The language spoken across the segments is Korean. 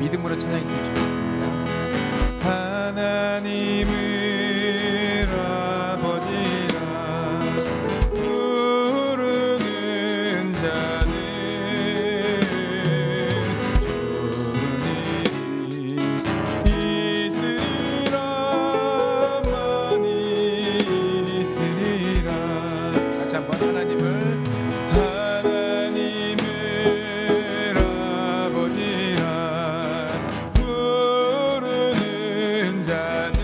믿음으로 찬양했으면 좋겠습니다. 하나님을 아버지라 부르는 자는 좋은 일이 있으리라 많이 있으리라. 다시 한번 하나님을 아버지라 부르는 자는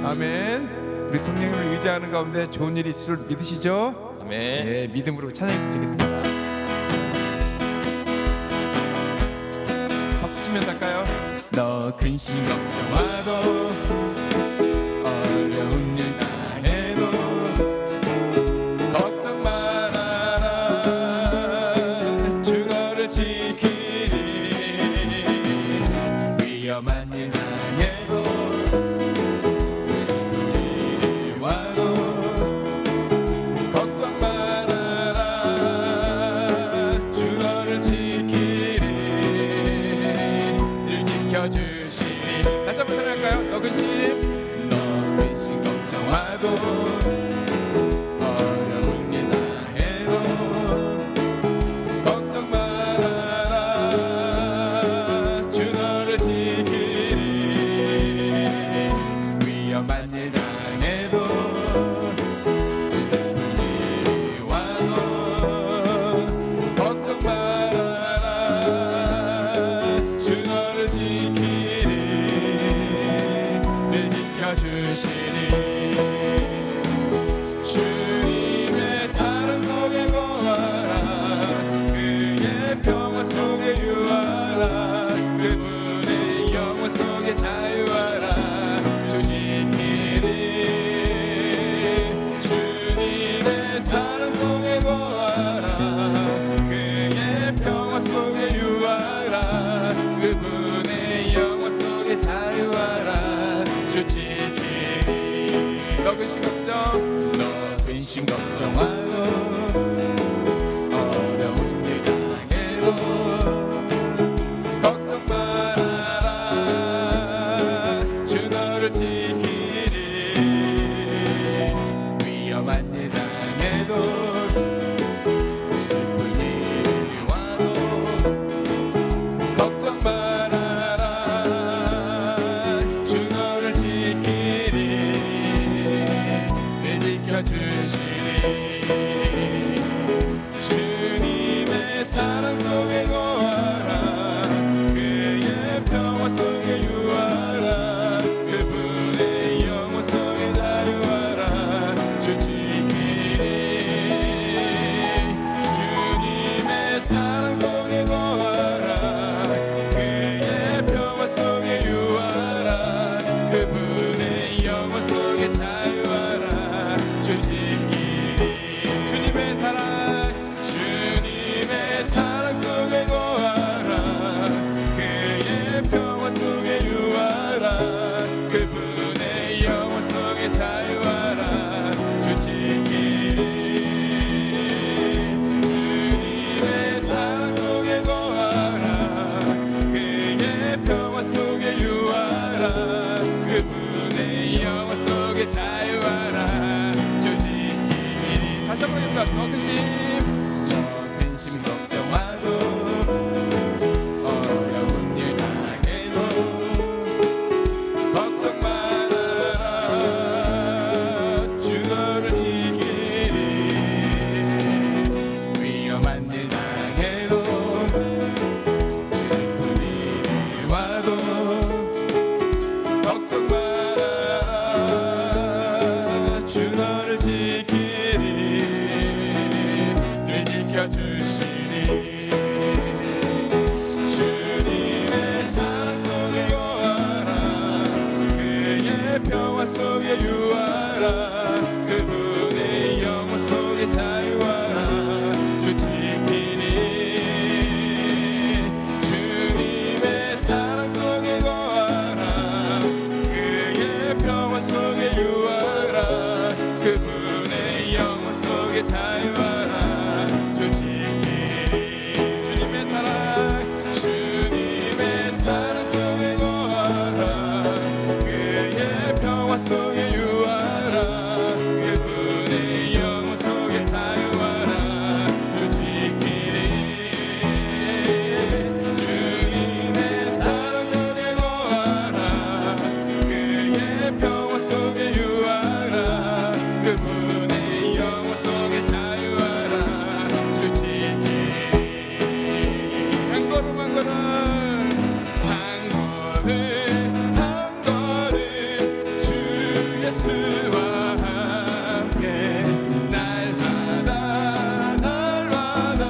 아멘. 우리 성령님을 의지하는 가운데 좋은 일이 있을 줄 믿으시죠? 아멘. 예, 믿음으로 찬양했으면 좋겠습니다. 박수 치면서 할까요? 너 근심 걱정마도 어려운 일 당해도 걱정 말아라 주 너를 지키리 위험한 일 당해도 다시 한번 살아갈까요? 너 근심 걱정하고 어려운 일 당해도 걱정 말아라 주 너를 지키리 위험한 일 당해도 슬픈 일이 와도 걱정 말아라 주 너를 지키리 주시니 주님의 사랑 속에 거하라 그의 평화 속에 유하라 그분의 영원 속에 자유하라 주 지키리 주님의 사랑 속에 거하라 너 근심 걱정 너 근심 걱정하고 어려운 일 당해도 걱정 말아라 주 너를 지키리 위험한 일 당해도 슬픈 일이 와도 걱정 말아라 주 너를 지키리 늘 지켜주시리 주님의 사랑 속에 거하라 그의 평화 속에 유하라 그분의 영원 속에 자유하라 주 지키리 주님의 사랑 속에 거하라 그의 평화 속에 유하라 그분의 영원 속에 자유하라 주 지키리 주님의 사랑 속에 거하라 그의 평화 속에 유하라 그분의 영원 속에 자유하라 주 지키리 주님의 사랑 속에 거하라 그의 평화 속에 유하라 그분의 영원 속에 자유하라 주 지키리 다시 한번 해볼까? 더 근심 걱정하고 어려운 일 당해도 걱정 말아라 주 너를 지키리 위험한 일 당해도 슬픈 일이 와도 걱정 말아라 주 너를 지키리 늘 지켜주시리 주님의 사랑 속에 거하라 그의 평화 속에 유하라 그분의 영원 속에 자유하라 주 지키리 주님의 사랑 속에 거하라 그의 평화 속에 유하라 그분의 영원 속에 자유하라 주 지키리 주님의 사랑 속에 거하라 그의 평화 속에 유하라 그분의 영원 속에 자유하라 주 지키리 주님의 사랑 속에 거하라 그의 평화 속에 유하라 그분의 영원 속에 자유하라 주 지키리 한 걸음 한 걸음 한 걸음 주 예수와 함께 날마다 날마다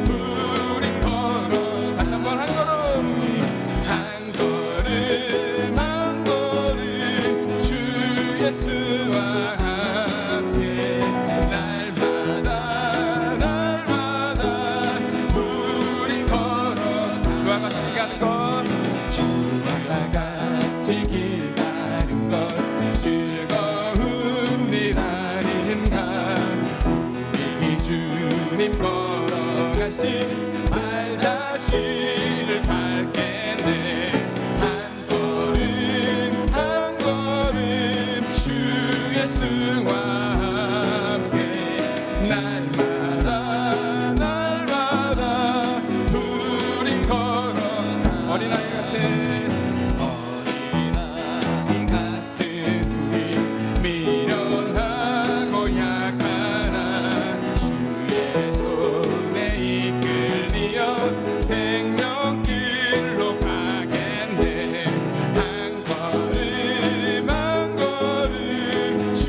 우리 걸어 다시 한번 한 걸음 한 걸음 주 예수와 함께 날마다 날마다 우리 걸어 주와 같이 가는 것 주와 같이 길 가는 것 즐거움이라는가 우리 주님 걸어가신 발 자신을 밟겠네 한 걸음 주 예수와 함께 날마다 날마다 우리 걸어 어린아이 같은 우리 미련하고 약하나 주의 손에 이끌리어 생명길로 가겠네 한 걸음 주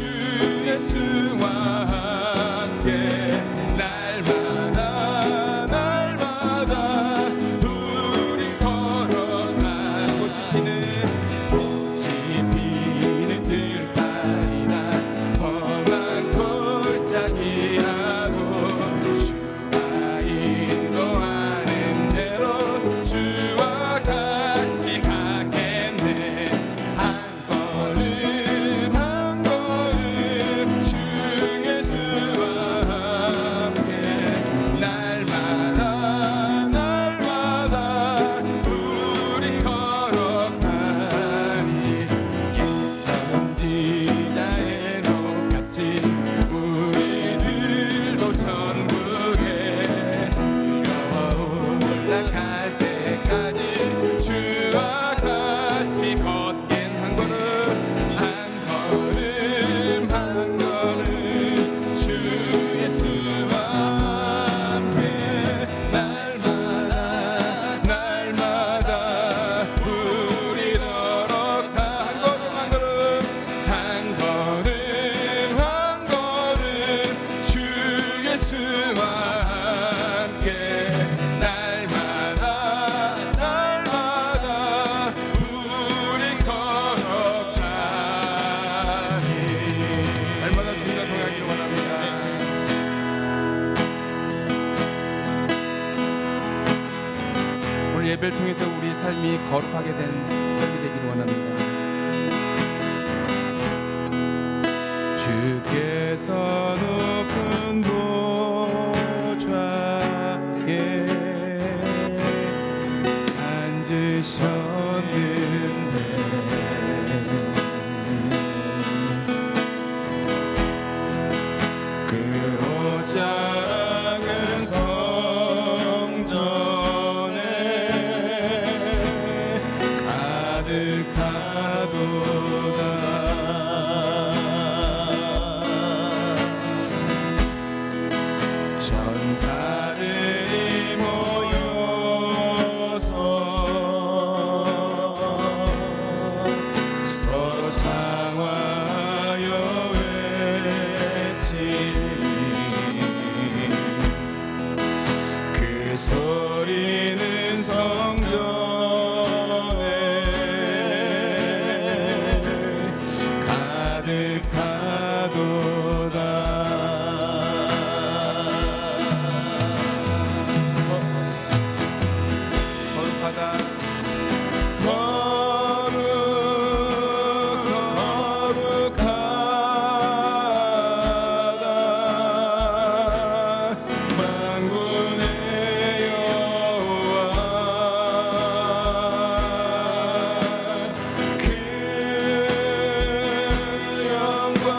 예배를 통해서 우리 삶이 거룩하게 되는 삶이 되기를 원합니다. 주께서 높은 보좌에 앉으셨는데 그 옷자락은 성전에 가득하도다. 천사들이 모여서 서로 창하여 외치니 그 소리는 성전에 가득하도다. 영광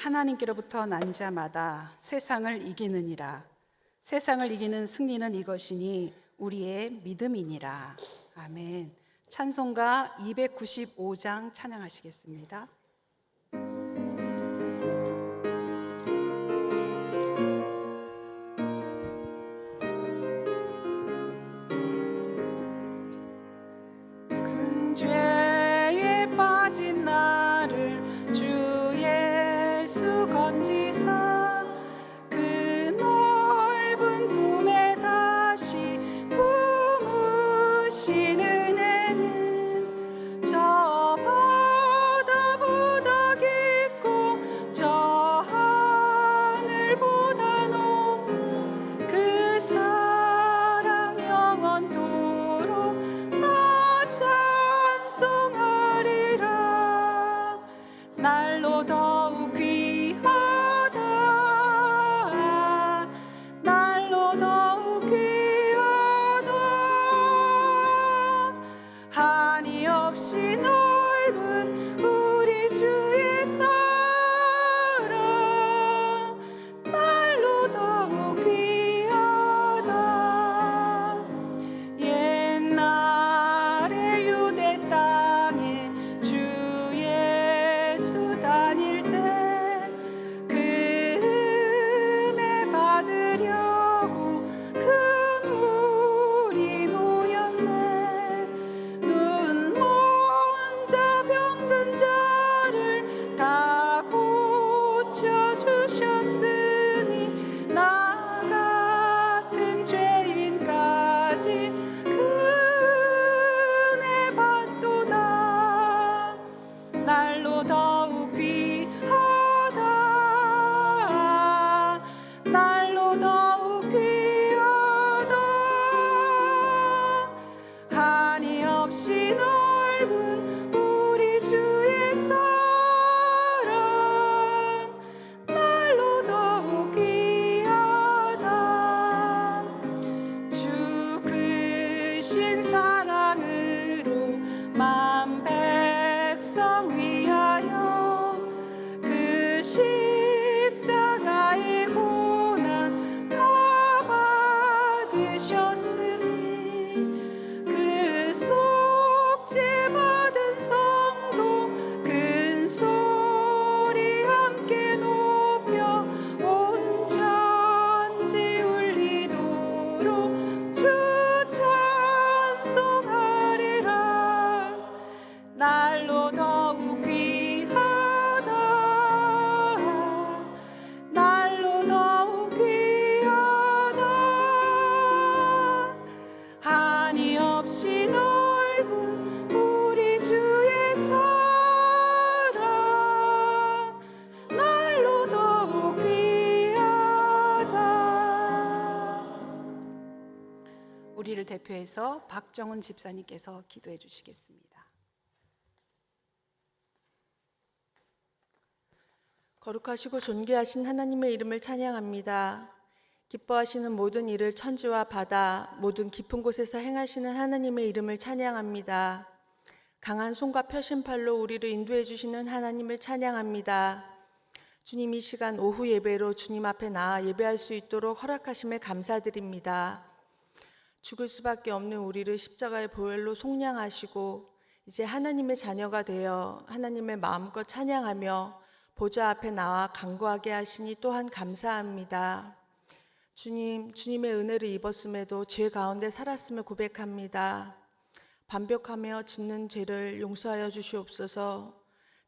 하나님께로부터 난 자마다 세상을 이기느니라. 세상을 이기는 승리는 이것이니 우리의 믿음이니라. 아멘. 찬송가 295장 찬양하시겠습니다. 죄에 빠진 나를 주 예수 건지사 그 넓은 품에 다시 품으신 은혜는 저 바다보다 깊고 저 하늘보다 높은 그 사랑 영원토록 나 찬송하리라. 날로 더욱 귀하다. 날로 더욱 귀하다. 한이 없이 넓은 우리 주의 사랑 날로 더욱 귀하다. 옛날에 유대 땅에 주 예수 다닐 때 그 은혜 받으려고 큰 무리 모였네. 눈 먼 자 병든 자를 다 고쳐주셨으니 나 같은 죄인까지 은혜 받도다. 날로 더욱 귀하다. 날로 더욱 귀하다. 한이 없이 넓은 우리 주의 사랑 날로 더욱 귀하다. 주 크신 사랑으로 만 백성 위하여 그 십자가의 고난 다 받으셨으니 그 속죄 받은 성도 큰 소리 함께 높여 온 천지 울리도록 주 찬송하리라. 날로 더욱 귀하다. 날로 더욱 귀하다. 한이 없이 넓은 우리 주의 사랑 날로 더욱 귀하다. 우리를 대표해서 박정훈 집사님께서 기도해 주시겠습니다. 거룩하시고 존귀하신 하나님의 이름을 찬양합니다. 기뻐하시는 모든 일을 천지와 바다, 모든 깊은 곳에서 행하시는 하나님의 이름을 찬양합니다. 강한 손과 펴신 팔로 우리를 인도해 주시는 하나님을 찬양합니다. 주님, 이 시간 오후 예배로 주님 앞에 나아 예배할 수 있도록 허락하심에 감사드립니다. 죽을 수밖에 없는 우리를 십자가의 보혈로 속량하시고 이제 하나님의 자녀가 되어 하나님의 마음껏 찬양하며 보좌 앞에 나와 간구하게 하시니 또한 감사합니다. 주님, 주님의 은혜를 입었음에도 죄 가운데 살았음을 고백합니다. 반복하며 짓는 죄를 용서하여 주시옵소서.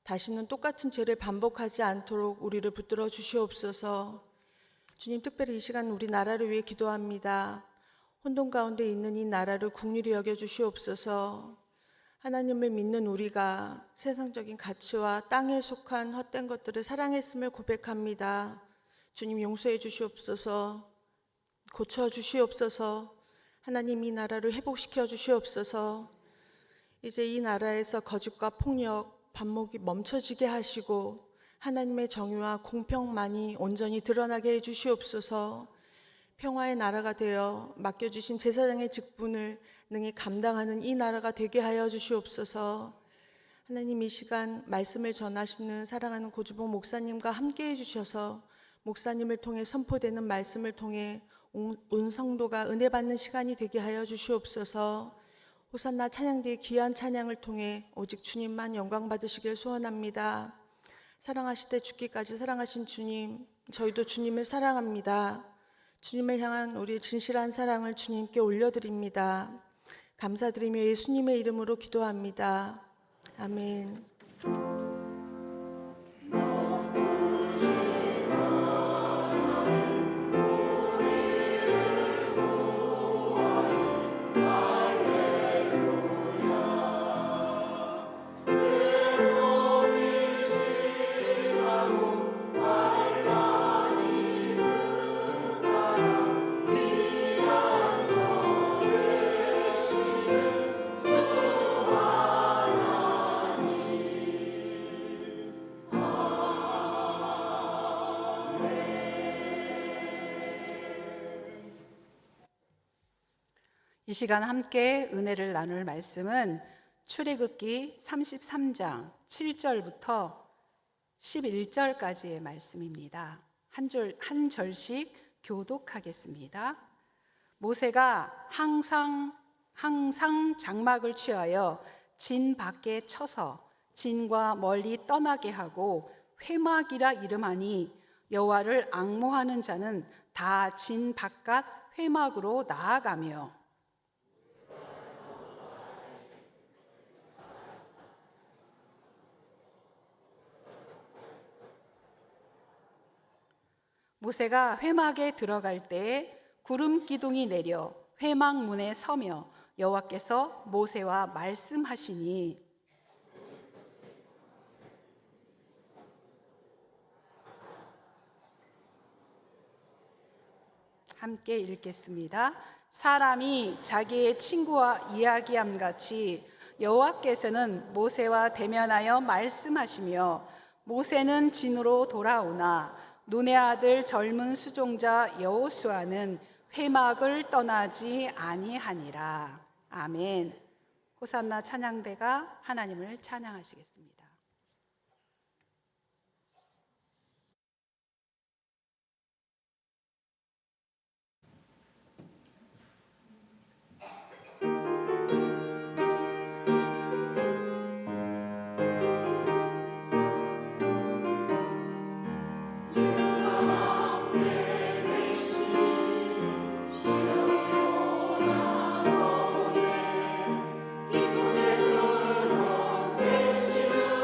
다시는 똑같은 죄를 반복하지 않도록 우리를 붙들어 주시옵소서. 주님, 특별히 이 시간 우리나라를 위해 기도합니다. 혼돈 가운데 있는 이 나라를 긍휼히 여겨 주시옵소서. 하나님을 믿는 우리가 세상적인 가치와 땅에 속한 헛된 것들을 사랑했음을 고백합니다. 주님, 용서해 주시옵소서. 고쳐 주시옵소서. 하나님, 이 나라를 회복시켜 주시옵소서. 이제 이 나라에서 거짓과 폭력, 반목이 멈춰지게 하시고 하나님의 정의와 공평만이 온전히 드러나게 해 주시옵소서. 평화의 나라가 되어 맡겨주신 제사장의 직분을 능히 감당하는 이 나라가 되게 하여 주시옵소서. 하나님, 이 시간 말씀을 전하시는 사랑하는 고주봉 목사님과 함께해 주셔서 목사님을 통해 선포되는 말씀을 통해 온 성도가 은혜 받는 시간이 되게 하여 주시옵소서. 호산나 찬양대의 귀한 찬양을 통해 오직 주님만 영광 받으시길 소원합니다. 사랑하시되 죽기까지 사랑하신 주님, 저희도 주님을 사랑합니다. 주님을 향한 우리 진실한 사랑을 주님께 올려드립니다. 감사드리며 예수님의 이름으로 기도합니다. 아멘. 이 시간 함께 은혜를 나눌 말씀은 출애굽기 33장 7절부터 11절까지의 말씀입니다. 한 절씩 교독하겠습니다. 모세가 항상 장막을 취하여 진 밖에 쳐서 진과 멀리 떠나게 하고 회막이라 이름하니 여호와를 앙모하는 자는 다 진 바깥 회막으로 나아가며 모세가 회막에 들어갈 때에 구름 기둥이 내려 회막 문에 서며 여호와께서 모세와 말씀하시니 함께 읽겠습니다. 사람이 자기의 친구와 이야기함 같이 여호와께서는 모세와 대면하여 말씀하시며 모세는 진으로 돌아오나 눈의 아들 젊은 수종자 여호수아는 회막을 떠나지 아니하니라. 아멘. 호산나 찬양대가 하나님을 찬양하시겠습니다. 기쁨의 근원 되시는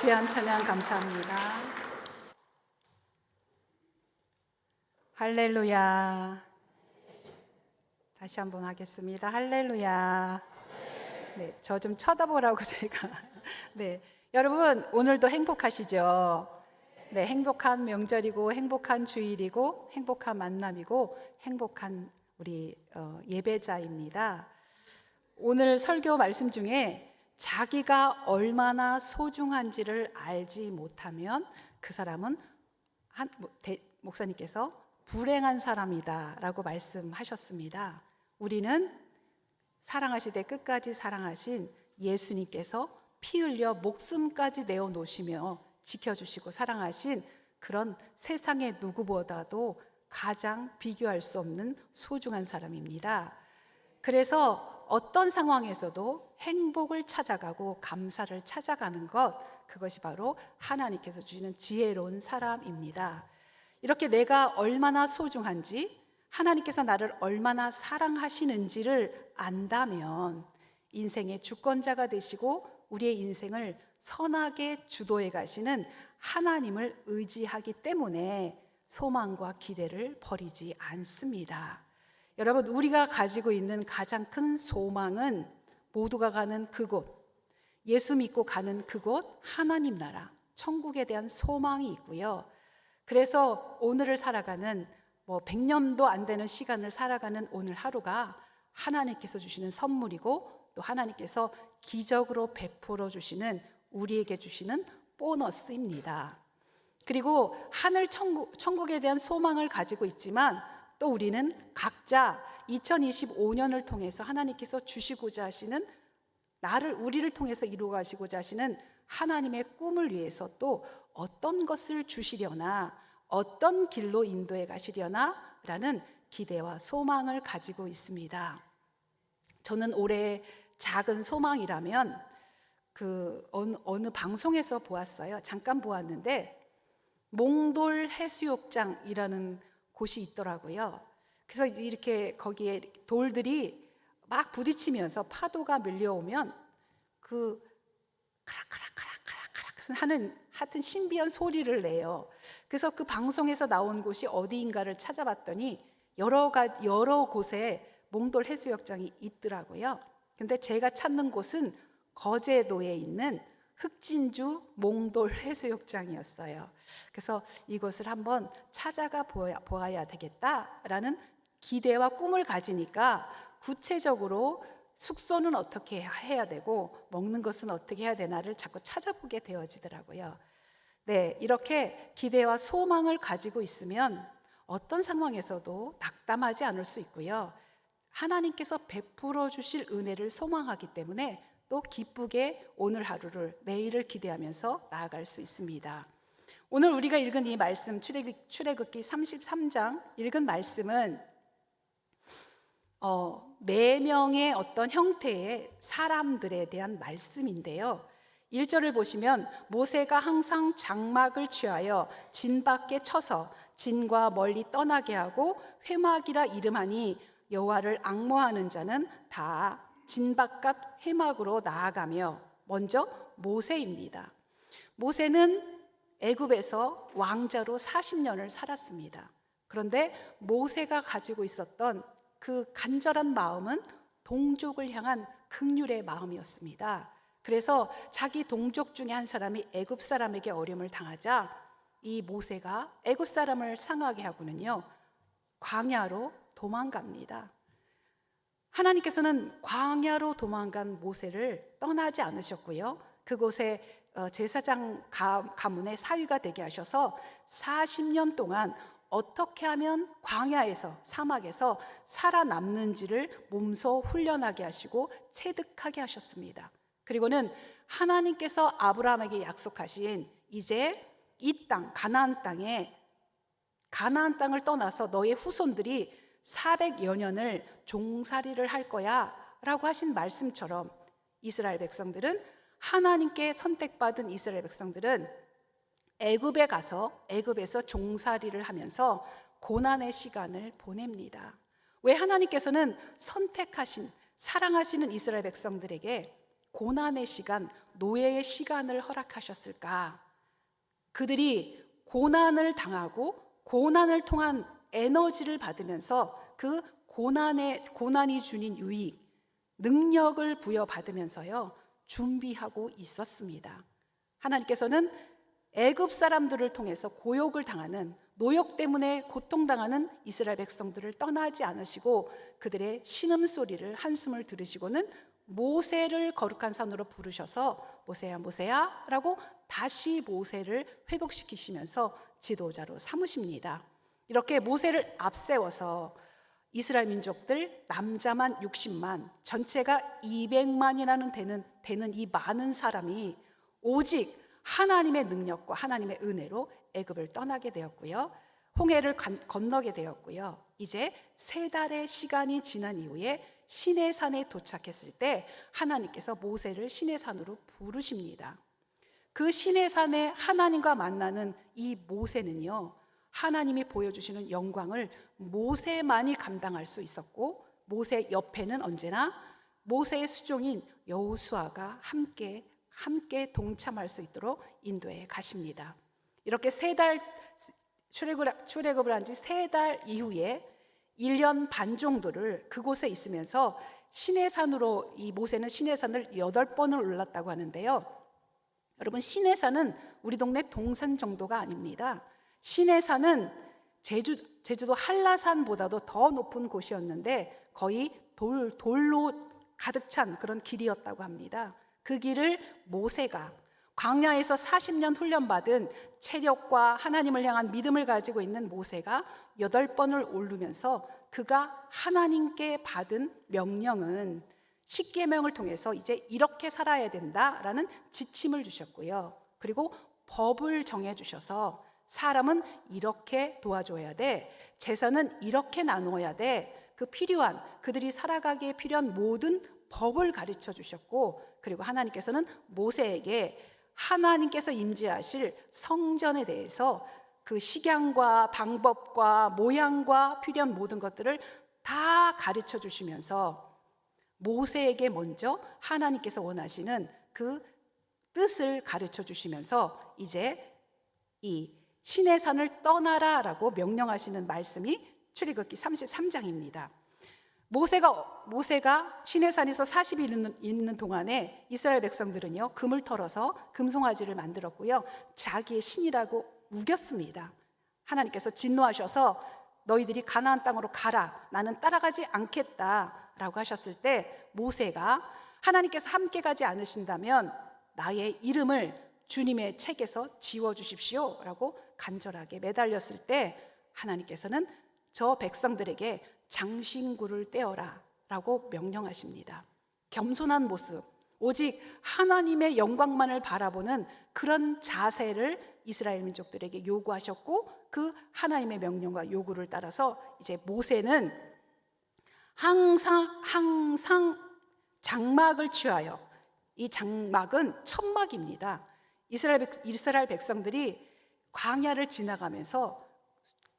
귀한 찬양 감사합니다. 할렐루야. 다시 한번 하겠습니다. 할렐루야. 네, 저 좀 쳐다보라고 제가. 네, 여러분 오늘도 행복하시죠? 네, 행복한 명절이고 행복한 주일이고 행복한 만남이고 행복한 우리 예배자입니다. 오늘 설교 말씀 중에 자기가 얼마나 소중한지를 알지 못하면 그 사람은 목사님께서 불행한 사람이다라고 말씀하셨습니다. 우리는 사랑하시되 끝까지 사랑하신 예수님께서 피 흘려 목숨까지 내어놓으시며 지켜주시고 사랑하신 그런 세상의 누구보다도 가장 비교할 수 없는 소중한 사람입니다. 그래서 어떤 상황에서도 행복을 찾아가고 감사를 찾아가는 것, 그것이 바로 하나님께서 주시는 지혜로운 사람입니다. 이렇게 내가 얼마나 소중한지, 하나님께서 나를 얼마나 사랑하시는지를 안다면 인생의 주권자가 되시고 우리의 인생을 선하게 주도해 가시는 하나님을 의지하기 때문에 소망과 기대를 버리지 않습니다. 여러분, 우리가 가지고 있는 가장 큰 소망은 모두가 가는 그곳, 예수 믿고 가는 그곳, 하나님 나라, 천국에 대한 소망이 있고요. 그래서 오늘을 살아가는 100년도 안 되는 시간을 살아가는 오늘 하루가 하나님께서 주시는 선물이고 또 하나님께서 기적으로 베풀어 주시는 우리에게 주시는 보너스입니다. 그리고 하늘 천국에 대한 소망을 가지고 있지만 또 우리는 각자 2025년을 통해서 하나님께서 주시고자 하시는 우리를 통해서 이루어 가시고자 하시는 하나님의 꿈을 위해서 또 어떤 것을 주시려나, 어떤 길로 인도해 가시려나 라는 기대와 소망을 가지고 있습니다. 저는 올해 작은 소망이라면 어느 방송에서 보았어요. 잠깐 보았는데 몽돌 해수욕장이라는 곳이 있더라고요. 그래서 이렇게 거기에 돌들이 막 부딪히면서 파도가 밀려오면 그 카락카락카락카락 하는 하여튼 신비한 소리를 내요. 그래서 그 방송에서 나온 곳이 어디인가를 찾아봤더니 여러 곳에 몽돌 해수욕장이 있더라고요. 근데 제가 찾는 곳은 거제도에 있는 흑진주 몽돌 해수욕장이었어요. 그래서 이곳을 한번 찾아가 보아야 되겠다라는 기대와 꿈을 가지니까 구체적으로 숙소는 어떻게 해야 되고 먹는 것은 어떻게 해야 되나를 자꾸 찾아보게 되어지더라고요. 네, 이렇게 기대와 소망을 가지고 있으면 어떤 상황에서도 낙담하지 않을 수 있고요. 하나님께서 베풀어 주실 은혜를 소망하기 때문에 또 기쁘게 오늘 하루를, 내일을 기대하면서 나아갈 수 있습니다. 오늘 우리가 읽은 이 말씀, 출애굽기 33장 읽은 말씀은 4명의 어떤 형태의 사람들에 대한 말씀인데요. 1절을 보시면 모세가 항상 장막을 취하여 진 밖에 쳐서 진과 멀리 떠나게 하고 회막이라 이름하니 여호와를 앙모하는 자는 다 진 바깥 회막으로 나아가며, 먼저 모세입니다. 모세는 애굽에서 왕자로 40년을 살았습니다. 그런데 모세가 가지고 있었던 그 간절한 마음은 동족을 향한 긍휼의 마음이었습니다. 그래서 자기 동족 중에 한 사람이 애굽 사람에게 어려움을 당하자 이 모세가 애굽 사람을 상하게 하고는요, 광야로 도망갑니다. 하나님께서는 광야로 도망간 모세를 떠나지 않으셨고요. 그곳에 제사장 가문의 사위가 되게 하셔서 40년 동안 어떻게 하면 광야에서, 사막에서 살아남는지를 몸소 훈련하게 하시고 체득하게 하셨습니다. 그리고는 하나님께서 아브라함에게 약속하신 이제 이 땅, 가나안 땅을 떠나서 너의 후손들이 400여 년을 종살이를 할 거야 라고 하신 말씀처럼 이스라엘 백성들은, 하나님께 선택받은 이스라엘 백성들은 애굽에 가서 애굽에서 종살이를 하면서 고난의 시간을 보냅니다. 왜? 하나님께서는 선택하신, 사랑하시는 이스라엘 백성들에게 고난의 시간, 노예의 시간을 허락하셨을까? 그들이 고난을 당하고 고난을 통한 에너지를 받으면서 그 고난이 주는 유익, 능력을 부여받으면서요, 준비하고 있었습니다. 하나님께서는 애굽 사람들을 통해서 고욕을 당하는, 노역 때문에 고통당하는 이스라엘 백성들을 떠나지 않으시고 그들의 신음소리를, 한숨을 들으시고는 모세를 거룩한 산으로 부르셔서 모세야 모세야 라고 다시 모세를 회복시키시면서 지도자로 삼으십니다. 이렇게 모세를 앞세워서 이스라엘 민족들 남자만 60만, 전체가 200만이라는 되는 이 많은 사람이 오직 하나님의 능력과 하나님의 은혜로 애굽을 떠나게 되었고요. 홍해를 건너게 되었고요. 이제 3달의 시간이 지난 이후에 시내산에 도착했을 때 하나님께서 모세를 시내산으로 부르십니다. 그 시내산에 하나님과 만나는 이 모세는요, 하나님이 보여주시는 영광을 모세만이 감당할 수 있었고, 모세 옆에는 언제나 모세의 수종인 여호수아가 함께 동참할 수 있도록 인도해 가십니다. 이렇게 3달 출애굽을 한 지 3달 이후에 1년 반 정도를 그곳에 있으면서 시내산으로, 이 모세는 시내산을 8번을 올랐다고 하는데요. 여러분, 시내산은 우리 동네 동산 정도가 아닙니다. 시내산은 제주도 한라산보다도 더 높은 곳이었는데 거의 돌로 가득 찬 그런 길이었다고 합니다. 그 길을 모세가 광야에서 40년 훈련받은 체력과 하나님을 향한 믿음을 가지고 있는 모세가 8번을 오르면서 그가 하나님께 받은 명령은 십계명을 통해서 이제 이렇게 살아야 된다라는 지침을 주셨고요. 그리고 법을 정해 주셔서 사람은 이렇게 도와줘야 돼, 재산은 이렇게 나누어야 돼, 그 필요한, 그들이 살아가기에 필요한 모든 법을 가르쳐 주셨고, 그리고 하나님께서는 모세에게 하나님께서 임재하실 성전에 대해서 그 식양과 방법과 모양과 필요한 모든 것들을 다 가르쳐 주시면서 모세에게 먼저 하나님께서 원하시는 그 뜻을 가르쳐 주시면서 이제 이 시내산을 떠나라라고 명령하시는 말씀이 출애굽기 33장입니다. 모세가 시내산에서 40일 있는 동안에 이스라엘 백성들은요, 금을 털어서 금송아지를 만들었고요, 자기의 신이라고 우겼습니다. 하나님께서 진노하셔서 너희들이 가나안 땅으로 가라, 나는 따라가지 않겠다라고 하셨을 때 모세가 하나님께서 함께 가지 않으신다면 나의 이름을 주님의 책에서 지워주십시오 라고 간절하게 매달렸을 때 하나님께서는 저 백성들에게 장신구를 떼어라 라고 명령하십니다. 겸손한 모습, 오직 하나님의 영광만을 바라보는 그런 자세를 이스라엘 민족들에게 요구하셨고, 그 하나님의 명령과 요구를 따라서 이제 모세는 항상 장막을 취하여, 이 장막은 천막입니다. 이스라엘 백성들이 광야를 지나가면서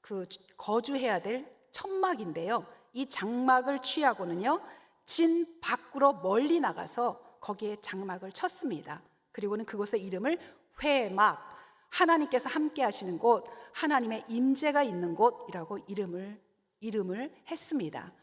그 거주해야 될 천막인데요, 이 장막을 취하고는요 진 밖으로 멀리 나가서 거기에 장막을 쳤습니다. 그리고는 그곳의 이름을 회막, 하나님께서 함께 하시는 곳, 하나님의 임재가 있는 곳이라고 이름을 했습니다.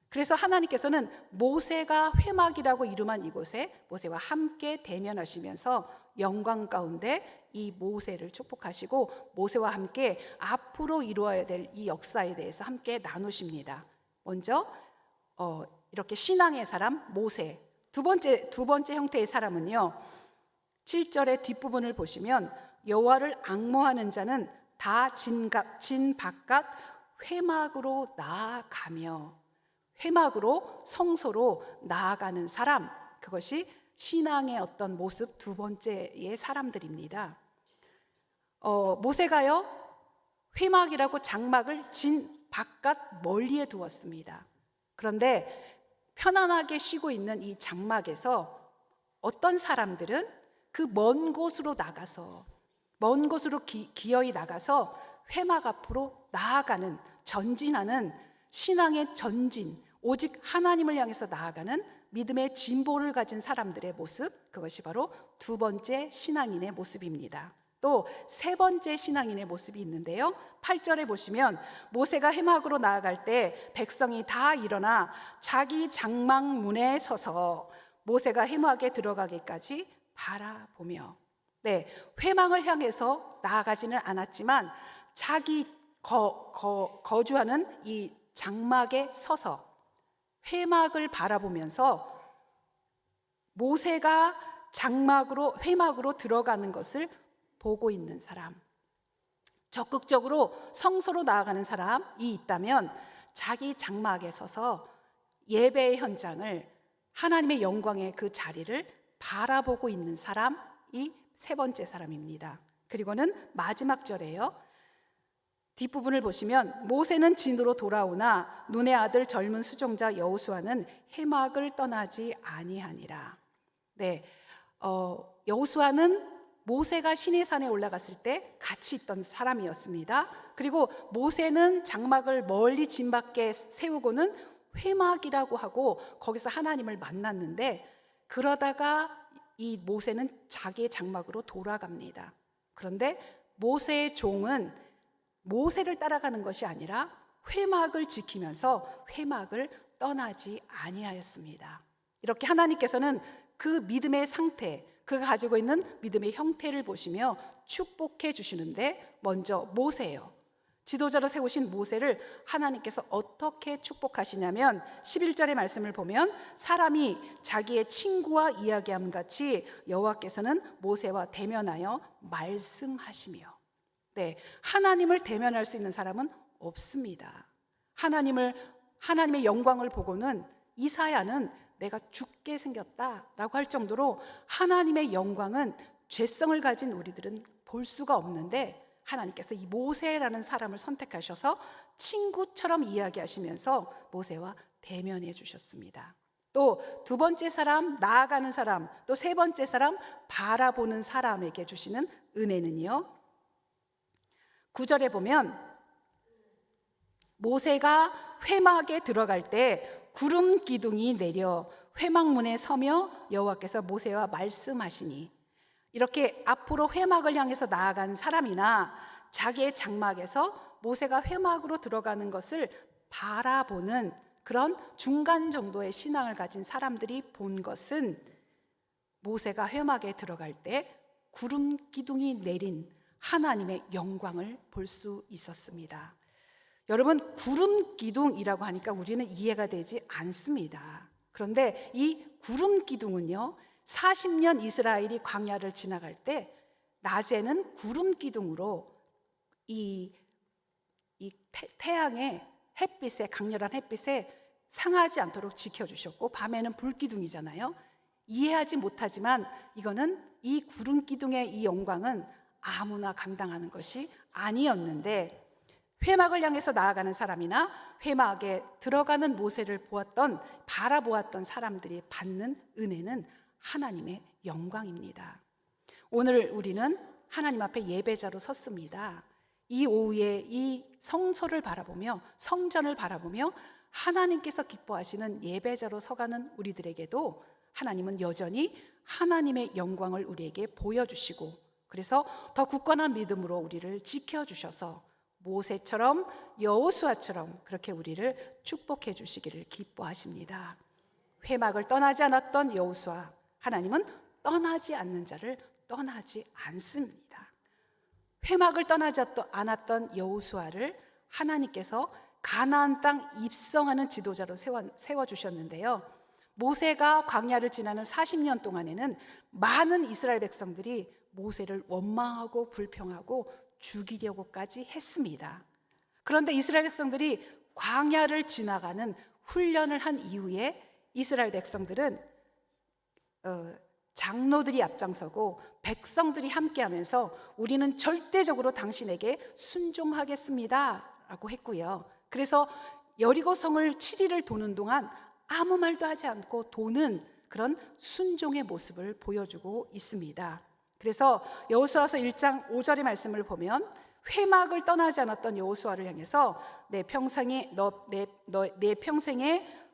그래서 하나님께서는 모세가 회막이라고 이름한 이곳에 모세와 함께 대면하시면서 영광 가운데 이 모세를 축복하시고 모세와 함께 앞으로 이루어야 될 이 역사에 대해서 함께 나누십니다. 먼저 이렇게 신앙의 사람 모세, 두 번째 형태의 사람은요, 7절의 뒷부분을 보시면 여호와를 앙모하는 자는 다 진 바깥 회막으로 나아가며, 회막으로 성소로 나아가는 사람, 그것이 신앙의 어떤 모습 두 번째의 사람들입니다. 모세가요 회막이라고 장막을 진 바깥 멀리에 두었습니다. 그런데 편안하게 쉬고 있는 이 장막에서 어떤 사람들은 그 먼 곳으로 나가서, 먼 곳으로 기어이 나가서 회막 앞으로 나아가는, 전진하는 신앙의 전진, 오직 하나님을 향해서 나아가는 믿음의 진보를 가진 사람들의 모습, 그것이 바로 두 번째 신앙인의 모습입니다. 또 세 번째 신앙인의 모습이 있는데요. 8절에 보시면 모세가 해막으로 나아갈 때 백성이 다 일어나 자기 장막문에 서서 모세가 해막에 들어가기까지 바라보며, 회막을 향해서 나아가지는 않았지만 자기 거주하는 이 장막에 서서 회막을 바라보면서 모세가 회막으로 들어가는 것을 보고 있는 사람, 적극적으로 성소로 나아가는 사람이 있다면 자기 장막에 서서 예배의 현장을, 하나님의 영광의 그 자리를 바라보고 있는 사람이 세 번째 사람입니다. 그리고는 마지막 절에요. 뒷부분을 보시면 모세는 진으로 돌아오나 눈의 아들 젊은 수종자 여호수아는 해막을 떠나지 아니하니라. 여호수아는 모세가 시내산에 올라갔을 때 같이 있던 사람이었습니다. 그리고 모세는 장막을 멀리 진 밖에 세우고는 회막이라고 하고 거기서 하나님을 만났는데, 그러다가 이 모세는 자기의 장막으로 돌아갑니다. 그런데 모세의 종은 모세를 따라가는 것이 아니라 회막을 지키면서 회막을 떠나지 아니하였습니다. 이렇게 하나님께서는 그 믿음의 상태, 그가 가지고 있는 믿음의 형태를 보시며 축복해 주시는데, 먼저 모세예요. 지도자로 세우신 모세를 하나님께서 어떻게 축복하시냐면 11절의 말씀을 보면 사람이 자기의 친구와 이야기함 같이 여호와께서는 모세와 대면하여 말씀하시며, 하나님을 대면할 수 있는 사람은 없습니다. 하나님의 영광을 보고는 이사야는 내가 죽게 생겼다라고 할 정도로 하나님의 영광은 죄성을 가진 우리들은 볼 수가 없는데, 하나님께서 이 모세라는 사람을 선택하셔서 친구처럼 이야기하시면서 모세와 대면해 주셨습니다. 또 두 번째 사람, 나아가는 사람, 또 세 번째 사람, 바라보는 사람에게 주시는 은혜는요, 9절에 보면 모세가 회막에 들어갈 때 구름 기둥이 내려 회막문에 서며 여호와께서 모세와 말씀하시니, 이렇게 앞으로 회막을 향해서 나아간 사람이나 자기의 장막에서 모세가 회막으로 들어가는 것을 바라보는 그런 중간 정도의 신앙을 가진 사람들이 본 것은 모세가 회막에 들어갈 때 구름 기둥이 내린 하나님의 영광을 볼 수 있었습니다. 여러분, 구름 기둥이라고 하니까 우리는 이해가 되지 않습니다. 그런데 이 구름 기둥은요, 40년 이스라엘이 광야를 지나갈 때 낮에는 구름 기둥으로 이 태양의 햇빛에, 강렬한 햇빛에 상하지 않도록 지켜주셨고, 밤에는 불 기둥이잖아요. 이해하지 못하지만 이거는 이 구름 기둥의 이 영광은 아무나 감당하는 것이 아니었는데, 회막을 향해서 나아가는 사람이나 회막에 들어가는 모세를 바라보았던 사람들이 받는 은혜는 하나님의 영광입니다. 오늘 우리는 하나님 앞에 예배자로 섰습니다. 이 오후에 이 성소를 바라보며, 성전을 바라보며 하나님께서 기뻐하시는 예배자로 서가는 우리들에게도 하나님은 여전히 하나님의 영광을 우리에게 보여주시고, 그래서 더 굳건한 믿음으로 우리를 지켜주셔서 모세처럼 여호수아처럼 그렇게 우리를 축복해 주시기를 기뻐하십니다. 회막을 떠나지 않았던 여호수아, 하나님은 떠나지 않는 자를 떠나지 않습니다. 회막을 떠나지 않았던 여호수아를 하나님께서 가나안 땅 입성하는 지도자로 세워주셨는데요, 모세가 광야를 지나는 40년 동안에는 많은 이스라엘 백성들이 모세를 원망하고 불평하고 죽이려고까지 했습니다. 그런데 이스라엘 백성들이 광야를 지나가는 훈련을 한 이후에 이스라엘 백성들은 장로들이 앞장서고 백성들이 함께하면서 우리는 절대적으로 당신에게 순종하겠습니다 라고 했고요. 그래서 여리고성을 7일을 도는 동안 아무 말도 하지 않고 도는 그런 순종의 모습을 보여주고 있습니다. 그래서 여호수아서 1장 5절의 말씀을 보면 회막을 떠나지 않았던 여호수아를 향해서 내 평생에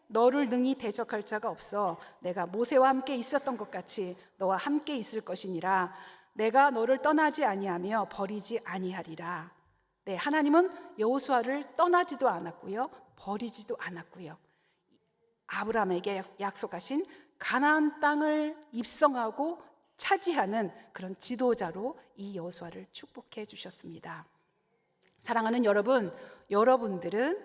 너를 능히 대적할 자가 없어. 내가 모세와 함께 있었던 것 같이 너와 함께 있을 것이니라. 내가 너를 떠나지 아니하며 버리지 아니하리라. 네, 하나님은 여호수아를 떠나지도 않았고요, 버리지도 않았고요. 아브라함에게 약속하신 가나안 땅을 입성하고 차지하는 그런 지도자로 이 여호수아를 축복해 주셨습니다. 사랑하는 여러분, 여러분들은,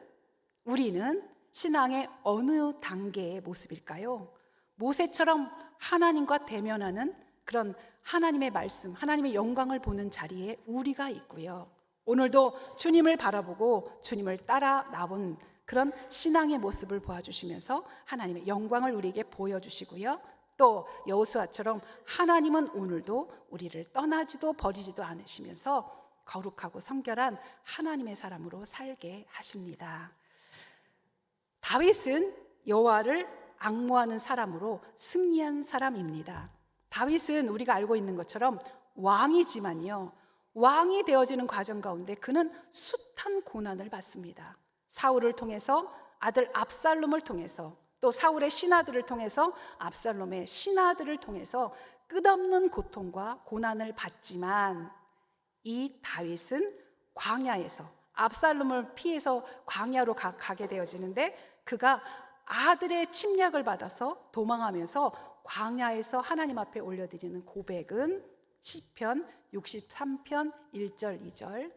우리는 신앙의 어느 단계의 모습일까요? 모세처럼 하나님과 대면하는 그런 하나님의 말씀, 하나님의 영광을 보는 자리에 우리가 있고요, 오늘도 주님을 바라보고 주님을 따라 나온 그런 신앙의 모습을 보여주시면서 하나님의 영광을 우리에게 보여주시고요, 또 여호수아처럼 하나님은 오늘도 우리를 떠나지도 버리지도 않으시면서 거룩하고 성결한 하나님의 사람으로 살게 하십니다. 다윗은 여호와를 앙모하는 사람으로 승리한 사람입니다. 다윗은 우리가 알고 있는 것처럼 왕이지만요, 왕이 되어지는 과정 가운데 그는 숱한 고난을 받습니다. 사울을 통해서, 아들 압살롬을 통해서, 또 사울의 신하들을 통해서, 압살롬의 신하들을 통해서 끝없는 고통과 고난을 받지만 이 다윗은 광야에서, 압살롬을 피해서 광야로 가게 되어지는데, 그가 아들의 침략을 받아서 도망하면서 광야에서 하나님 앞에 올려드리는 고백은 시편 63편 1절 2절.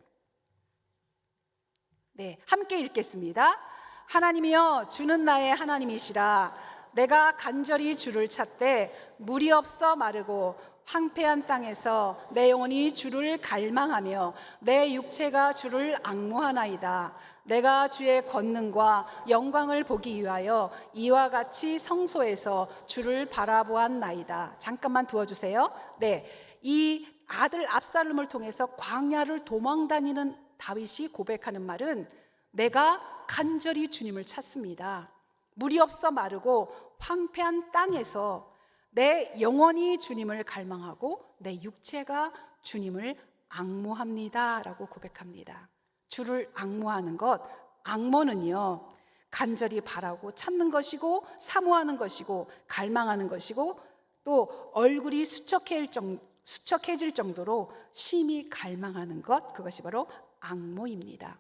네, 함께 읽겠습니다. 하나님이여, 주는 나의 하나님이시라. 내가 간절히 주를 찾되 물이 없어 마르고 황폐한 땅에서 내 영혼이 주를 갈망하며 내 육체가 주를 앙모하나이다. 내가 주의 권능과 영광을 보기 위하여 이와 같이 성소에서 주를 바라보았나이다. 잠깐만 두어주세요. 네, 이 아들 압살롬을 통해서 광야를 도망다니는 다윗이 고백하는 말은, 내가 간절히 주님을 찾습니다. 물이 없어 마르고 황폐한 땅에서 내 영혼이 주님을 갈망하고 내 육체가 주님을 앙모합니다 라고 고백합니다. 주를 앙모하는 것, 앙모는요, 간절히 바라고 찾는 것이고 사모하는 것이고 갈망하는 것이고, 또 얼굴이 수척해질 정도로 심히 갈망하는 것, 그것이 바로 앙모입니다.